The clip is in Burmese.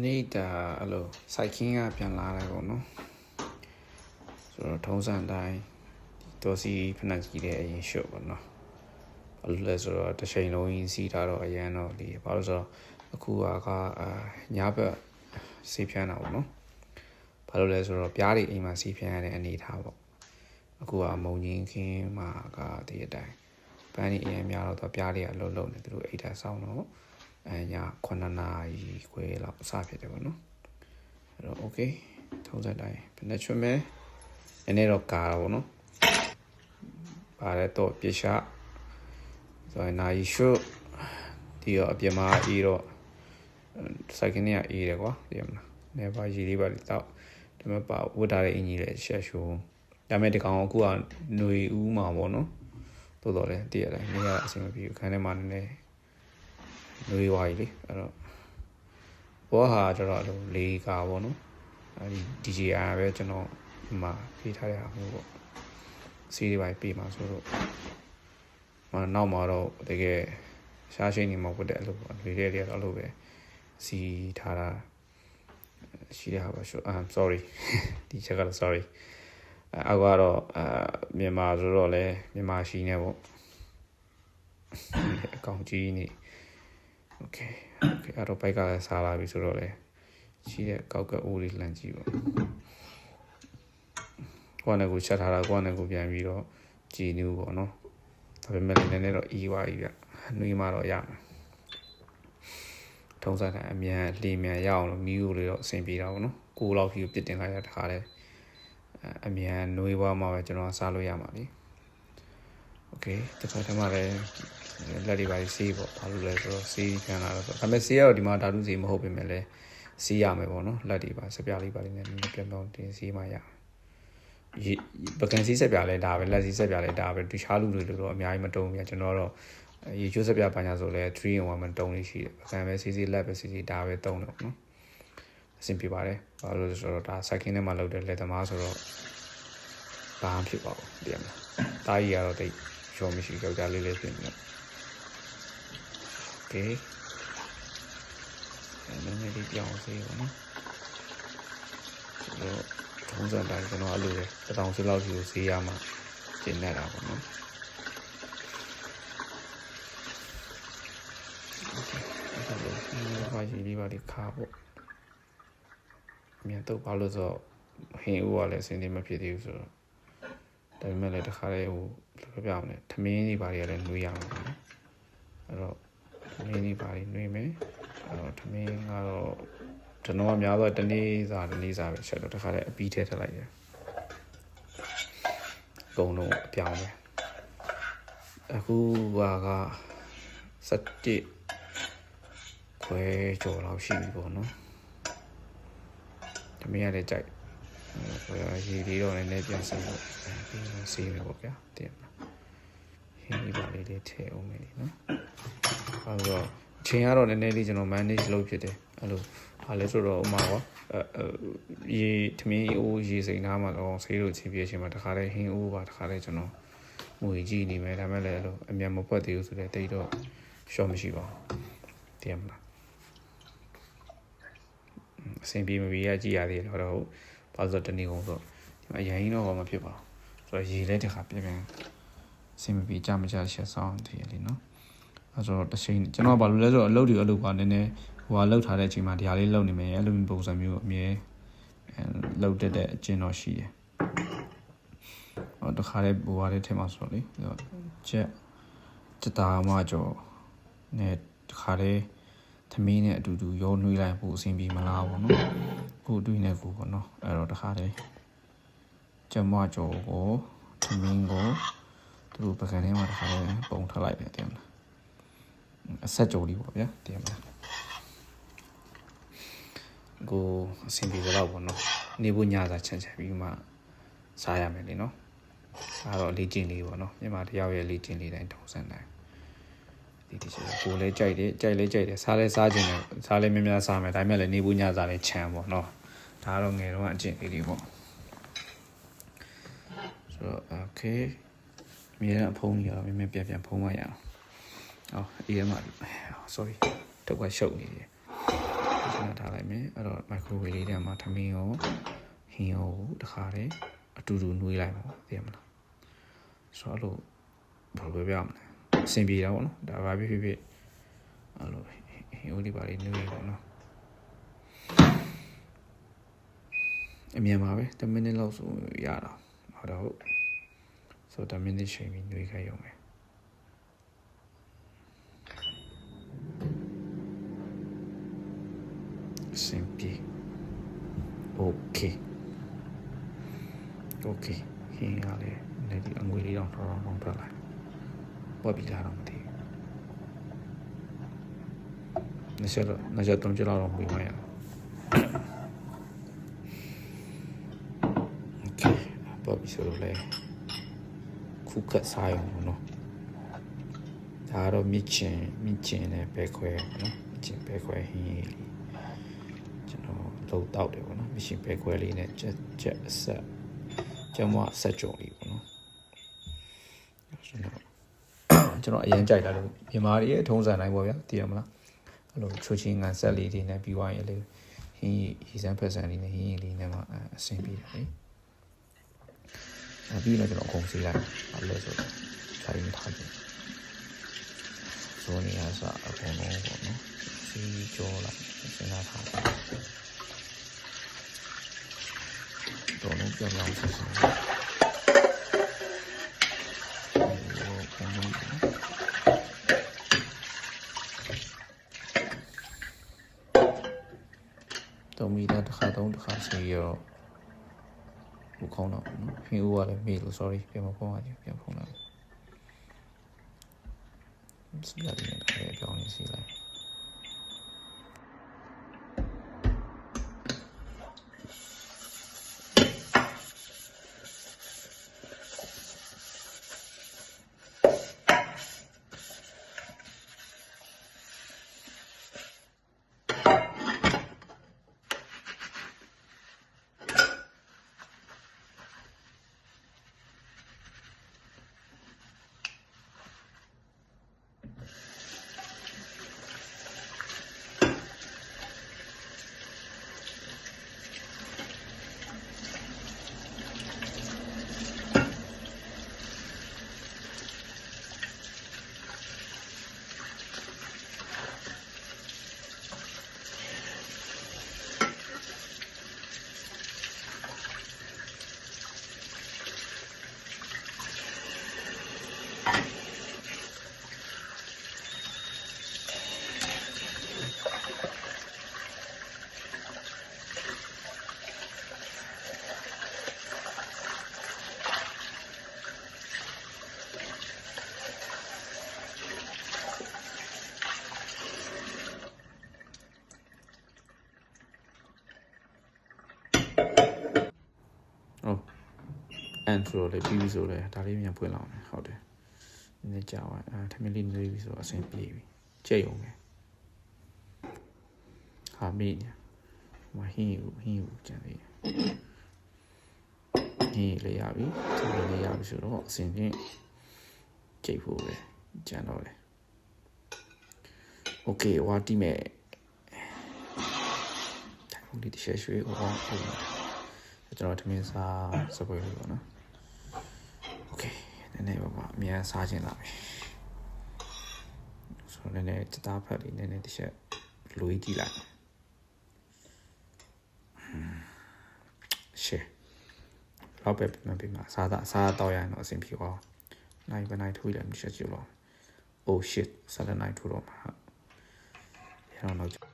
နေ့ဒါအဲ့လိုစိုက်ခင်းကပြန်လာတယ်ပေါ့နော်ဆိုတော့ထုံးစံတိုင်းဒေါ်စီဖနက်ကြီးတဲ့အရင်ရှုပ်ပေါ့နော်ဘာလို့လဲဆိုတော့တစ်ချိန်လုံးကြီးစီးထားတော့အရန်တော့ဒီဘာလို့ဆိုတော့အခုကညဘက်စီးဖြန်းတာပေါ့နော်ဘာလို့လဲဆိုတော့ပြားတွေအိမ်မှာစီးဖြန်းရတဲ့အနေထားပေါ့အခုကမုံငင်းခင်းမှာကဒီအတိုင်းပန်းဒီအရင်များတော့ပြားတွေအလုံးလုံးနေသူတို့အိတ်ထားဆောင်တော့ည9နာရီခွဲလောက်အစဖြစ်တယ်ပေါ့နော်အဲ့တော့ okay ထုံးစံတိုင်းဘယ်နဲ့ချွတ်မဲနည်းနည်းတော့ကာတာပေါ့နော်ပါတယ်တော့ပြရှာဆိုရင်နာရီရှုဒီရောအပြမအေးတော့စိုက်ကနေအေးတယ်ကွာသိရမလားနေပါရီလေးပါတော့ဒါမှပါဝတ်ထားတဲ့အင်ကြီးလေးရှက်ရှုံဒါမဲ့ဒီကောင်အခုကຫນွေဦးမှာပေါ့နော်တိုးတော့လေတည့်ရတယ်နေရအဆင်မပြေဘူးခန်းထဲမှာနည်းနည်းຫນွေဝါကြီးလေအဲ့တော့ဘောဟာကျတော့လေးကာပေါ့နော်အဲ့ဒီ DJI ပဲကျွန်တော်ဒီမှာပေးထားရအောင်ပေါ့စီးတွေပါပေးမှာဆိုတော့နောက်မှာတော့တကယ်ရှားရှိနေမှာပေါ့တဲ့အဲ့လိုပေါ့တွေတွေတော့အဲ့လိုပဲစီးထားတာရှိရပါရှု sorry ဒီချက်ကတော့ sorry အောက်ကတော့မြန်မာဆိုတော့လေမြန်မာရှိနေပေါ့အကောင့်ကြီးနေ okay အဲ့တော့ဘိုက်ကလည်းစားလာပြီဆိုတော့လေရှိတဲ့ကောက်ကအိုးလေးလှမ်းကြည့်ပေါ့ကိုယ်နဲ့ကိုချက်ထားတာကိုယ်နဲ့ကိုပြန်ပြီးတော့ကြည်နူးပေါ့နော်ဒါပေမဲ့လည်းနည်းနည်းတော့အီးသွားပြီဗျနှွေးမှတော့ရမယ်ထုံးစံတဲ့အမြန်လီမြန်ရအောင်လို့မီးကိုလေးတော့အဆင်ပြေတာပေါ့နော်ကိုယ်လောက်ဖြူပြစ်တင်လိုက်ရတာလေအမြန်နှွေးသွားမှပဲကျွန်တော်စားလို့ရမှာလी okay တစ်ခါတည်းမှလည်းလက်တွေပါစီးပေါ့ဘာလို့လဲဆိုတော့စီးခံလာတော့ဒါပေမဲ့စီးရတော့ဒီမှာဓာတုစီးမဟုတ်ပေမဲ့လည်းစီးရမယ်ပေါ့နော်လက်တွေပါစပြလေးပါလေးနဲ့ပြန်တော့တင်စီးမှရပကံစီးဆက်ပြလဲဒါပဲလက်စီးဆက်ပြလဲဒါပဲတခြားလူတွေတော့အများကြီးမတုံးဘူးကျွန်တော်တော့ရေချိုးဆက်ပြပညာဆိုလဲ3 in 1မတုံးလေးရှိတယ်ပကံပဲစီးစီးလက်ပဲစီးစီးဒါပဲတုံးတယ်နော်အဆင်ပြေပါတယ်ဘာလို့လဲဆိုတော့ဒါစိုက်ခင်းထဲမှာလုပ်တဲ့လက်သမားဆိုတော့ဘာမှဖြစ်ပါဘူးသိရမလားတားကြီးကတော့တိတ်ရှော်မရှိကြောက်ကြလေးလေးဖြစ်နေတယ်โอเคနည်းနည်းလေးပြောင်းစေပါနော်ဆိုတော့ထုံးစံတိုင်းကျွန်တော်အဲ့လိုပဲ1000စီလောက်စီကိုဈေးရမှာကျင်နေတာပေါ့နော်ဘာကြီးလေးပါလေးခါပေါ့မြန်တော့ဘာလို့ဆိုဟင်းဦးကလည်းအစင်းသေးမဖြစ်သေးဘူးဆိုတော့ဒါပေမဲ့လည်းတစ်ခါလေးဟိုဘယ်လိုပြောမလဲထမင်းကြီးပါတွေကလည်းနှွေးရမှာပေါ့နော်အဲ့တော့ထမင်းကြီးပါတွေနှွေးမယ်အဲ့တော့ထမင်းကတော့ကျွန်တော်ကများတော့တနေ့စားပဲချက်တော့တစ်ခါလေးအပီးထဲထည့်လိုက်ရအကုန်လုံးအပြောင်းပဲအခုက17ခွဲကျော်လောက်ရှိပြီပေါ့နော်ထမင်းရတဲ့ကြိုက်ရေလေးတော့လည်းပြန်စမ်းလို့ပြီးဆေးမယ်ပေါ့ဗျာတည်မလားဟင်းဒီပါလေးထည့်အောင်မယ်နော်အဲတော့အချိန်ကတော့နည်းနည်းလေးကျွန်တော် manage လုပ်ဖြစ်တယ်အဲ့လိုဟာလဲဆိုတော့ဥမာပေါ့ရေထမင်းအိုးရေစိမ်သားမှာတော့ဆေးလို့ချင်းပြည့်ချင်းမှာတခါတည်းဟင်းအိုးပါတခါတည်းကျွန်တော်ငွေကြည့်နေမယ်ဒါမဲ့လည်းအဲ့လိုအမြန်မပွက်သေးဘူးဆိုတော့တိတ်တော့ရှော့မရှိပါဘူးတည်မလားအဆင်ပြေမပြေရကြည့်ရသေးတယ်တော့ဘာလို့တနေ့ကုန်ဆိုဒီမှာအရင်ကြီးတော့မဖြစ်ပါဘူးဆိုတော့ရေလဲတစ်ခါပြန်အဆင်မပြေကြမကြချက်ဆောင်တည်လေနော်အဲဆိုတော့တစ်ချိန်ကျွန်တော်ဘာလို့လဲဆိုတော့အလုပ်တွေအလုပ်ပါနည်းနည်းဟိုကလှုပ်ထားတဲ့အချိန်မှာဒီဟာလေးလှုပ်နေမယ်အဲ့လိုမျိုးပုံစံမျိုးအမြဲလှုပ်တဲ့အကျဉ်းတော့ရှိတယ်ဟောတခါလေးဘိုးဝါးလေးထဲမှာဆိုတော့လေချက်တာမှကြောနဲ့တခါလေးသမီးနဲ့အတူတူရောနှွေးလိုက်ဖို့အဆင်ပြေမလားပေါ့နော်ကိုတွေးနေကိုပေါ့နော်အဲ့တော့တခါတည်းကျမကြောကိုသမီးကိုသူတို့ပကံထဲမှာတခါတည်းပုံထလိုက်တယ်တင်မလားအဆက်ကြောလေးပေါ့ဗျာတင်မလားကိုအဆင်ပြေတော့ပေါ့နော်နေဖို့ညစာချန်ပြီးမှစားရမယ်လေနော်ဒါတော့လေ့ကျင့်လေးပေါ့နော်မြန်မာတယောက်ရဲ့လေ့ကျင့်လေးတိုင်းထုံးစံတိုင်းဒီတချို့ကိုလည်းကြိုက်တယ်စားလဲစားခြင်းနဲ့စားလဲများများစားမယ်ဒါပေမဲ့လည်းနေဖို့ညစားလဲချမ်းပေါ့နော်ဒါတော့ငယ်တော့အကျင့်လေးတွေပေါ့ဆိုတော့ okay မြေရအဖုံးကြီးတော့မြင်ပြန်ဖုံးမရအောင်အေးရမှာ sorry တော့ကရှုပ်နေတယ် ခဏထားလိုက်မယ်အဲ့တော့ microwave လေးထဲမှာထမင်းရောဟင်းရောတခါတည်းအတူတူနှွေးလိုက်ပါသိရမလားဆိုတော့ဘယ်လိုပြောရမလဲအဆင်ပြေတာပေါ့နော်ဒါဘာဖြစ်ဖြစ်အဲ့လိုဟင်းရိုးလေးပါလေးနှွေးပေါ့နော်အမြန်ပါပဲ10မိနစ်လောက်ဆိုရတာဟုတ်တော့ဆို10မိနစ်ချိန်ပြီးနှွေးခိုင်းရုံပဲအဆင်ပြေโอเคဟင်းရလေလည်းဒီအငွေလေးတော့တော်ထွက်လာပေါ့ပြီးသားတော့မသိဘူးနှစ်ချက်သုံးချက်လောက်တော့ပြီးမှရโอเคပေါ့ပြီးဆိုတော့လေခုကစားရုံနော်ဒါတော့မြချင်နဲ့ပဲခွဲနော်မြချင်ပဲခွဲဟင်းလေးကျွန်တော်လုံတောက်တယ်ပေါ့နော်မြချင်ပဲခွဲလေးနဲ့ချက်အဆက်ကျမဆက်ကြုံလေးပေါ့နော်ကျွန်တော်အရင်ကြိုက်တာလို့မြန်မာတွေရဲ့ထုံးစံတိုင်းပေါ့ဗျာသိရမလားအဲ့လိုချိုချင်းငံဆက်လေးတွေနဲ့ပြီးသွားရင်လေဟင်းရီစမ်းဖက်ဆန်လေးနဲ့ဟင်းလေးနဲ့မှအဆင်ပြေတယ်လေပြီးတော့ကျွန်တော်အကုန်စီးလိုက်အဲ့လိုဆိုဆိုင်ရထားတယ်ဇိုနီယာစအကုန်လုံးပေါ့နော်စီးကြောလိုက်စဉ်းစားထားတယ်တော့လုံးပြောင်းလာဆက်ဆက်တော့မိသားတစ်ခါစီရောဘုခေါင်းတော့နော်ဟင်းဦးကလည်းမေးလို့ sorry ပြန်မဖုန်းရကြပြန်ဖုန်းလိုက်စီလာတယ်လည်းပြောင်းနေစီလိုက်အန်ထရိုလေးပြီးပြီဆိုလဲဒါလေးမြန်ဖွင့်လောက်မယ်ဟုတ်တယ်နည်းနည်းကြာသွားထမင်းလေးနှွေးပြီဆိုအဆင်ပြေပြီကြိတ်အောင်ပဲဟာမေးနေဟိုဟင်းယူကြံသေးဟင်းလေးရပြီထမင်းလေးရပြီဆိုတော့အဆင်ချင်းကြိတ်ဖို့ပဲကြံတော့တယ်โอเคဝါတီမဲ့ထိုင်လေးတစ်ချက်ရွှေ့ဟောဟုတ်ကျွန်တော်ထမင်းစားစပွဲလို့ပေါ့နော်โอเคနည်းနည်းပါအများစားခြင်းလာပြီဆိုတော့နည်းနည်းစတားဖက်လေးနည်းနည်းတစ်ချက်လူကြီးကြည့်လိုက်ရှေ့လောက်ပဲပြန်မှာစားတော့ရရင်တော့အဆင်ပြေပါနိုင်ပဲနိုင်ထွေးတယ်တစ်ချက်ကြည့်လို့ oh shit 7 night ထိုးတော့မှာရအောင်တော့